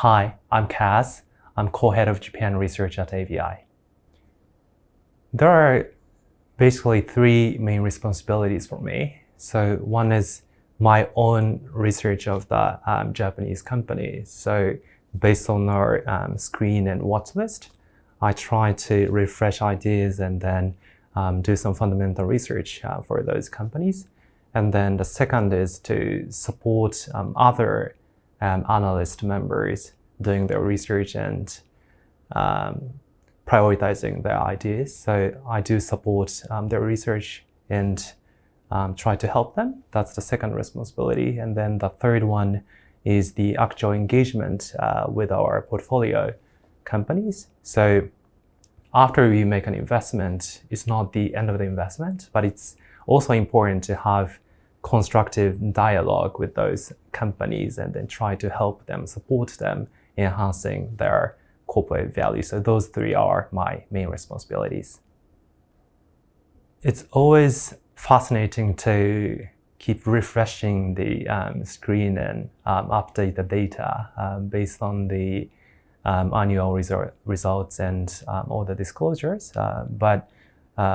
Hi, I'm Kaz. I'm co-head of Japan research at AVI. There are basically three main responsibilities for me. So one is my own research of the Japanese companies. So based on our screen and watch list, I try to refresh ideas and then do some fundamental research for those companies. And then the second is to support other analyst members doing their research and prioritizing their ideas. So I do support their research and try to help them. That's the second responsibility. And then the third one is the actual engagement with our portfolio companies. So after we make an investment, it's not the end of the investment, but it's also important to have constructive dialogue with those companies and then try to help them, support them, enhancing their corporate value. So those three are my main responsibilities. It's always fascinating to keep refreshing the screen and update the data based on the annual results and all the disclosures. But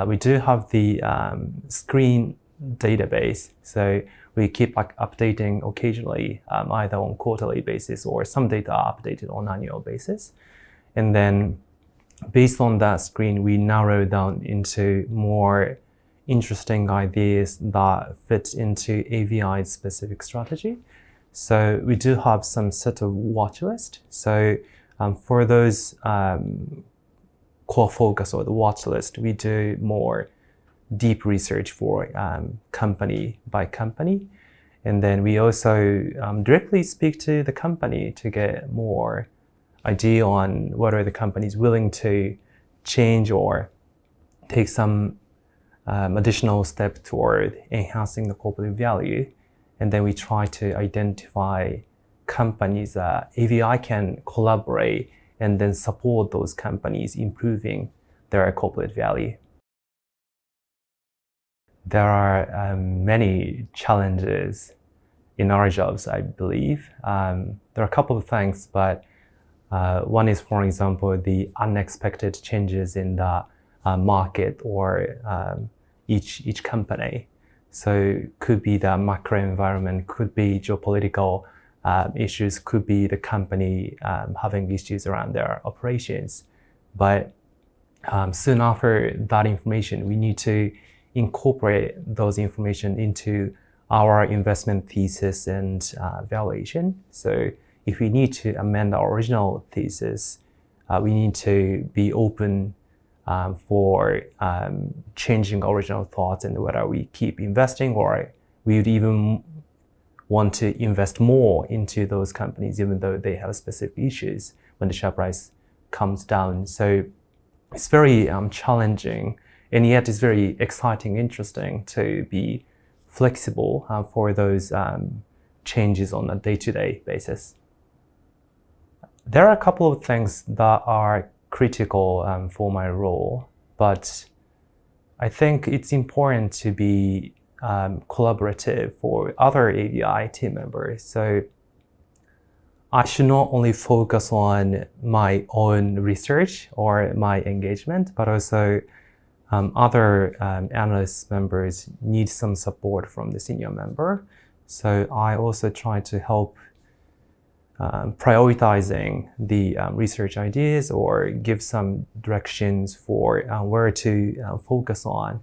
we do have the screen database. So we keep updating occasionally, either on quarterly basis or some data are updated on annual basis. And then based on that screen, we narrow down into more interesting ideas that fit into AVI's specific strategy. So we do have some set of watch list. So for those core focus or the watch list, we do more deep research for company by company. And then we also directly speak to the company to get more idea on whether the company is willing to change or take some additional step toward enhancing the corporate value. And then we try to identify companies that AVI can collaborate and then support those companies improving their corporate value. There are many challenges in our jobs, I believe. There are a couple of things, but one is, for example, the unexpected changes in the market or each company. So could be the macro environment, could be geopolitical issues, could be the company having issues around their operations. But soon after that information, we need to incorporate those information into our investment thesis and valuation. So if we need to amend our original thesis, we need to be open for changing original thoughts and whether we keep investing or we would even want to invest more into those companies even though they have specific issues when the share price comes down. So it's very challenging, and yet it's very exciting, interesting to be flexible for those changes on a day-to-day basis. There are a couple of things that are critical for my role, but I think it's important to be collaborative for other AVI team members. So I should not only focus on my own research or my engagement, but also other analyst members need some support from the senior member. So I also try to help prioritizing the research ideas or give some directions for where to focus on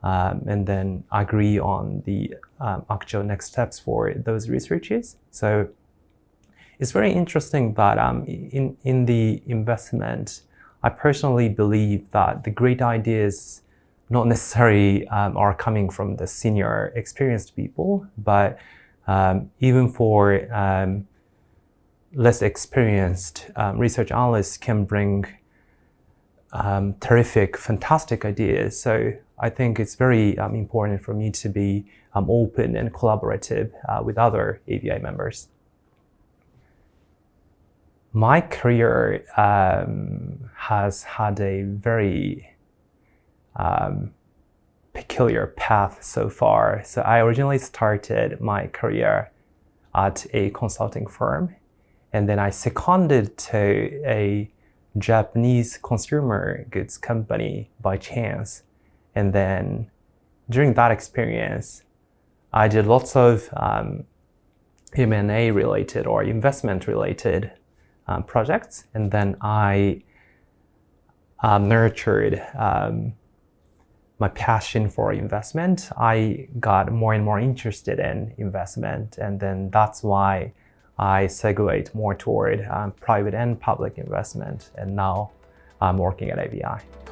and then agree on the actual next steps for those researches. So it's very interesting that in the investment, I personally believe that the great ideas not necessarily are coming from the senior experienced people, but even for less experienced research analysts can bring terrific, fantastic ideas. So I think it's very important for me to be open and collaborative with other AVI members. My career has had a very peculiar path so far. So I originally started my career at a consulting firm. And then I seconded to a Japanese consumer goods company by chance. And then during that experience, I did lots of M&A related or investment related projects. And then I nurtured my passion for investment. I got more and more interested in investment. And then that's why I segued more toward private and public investment. And now I'm working at AVI.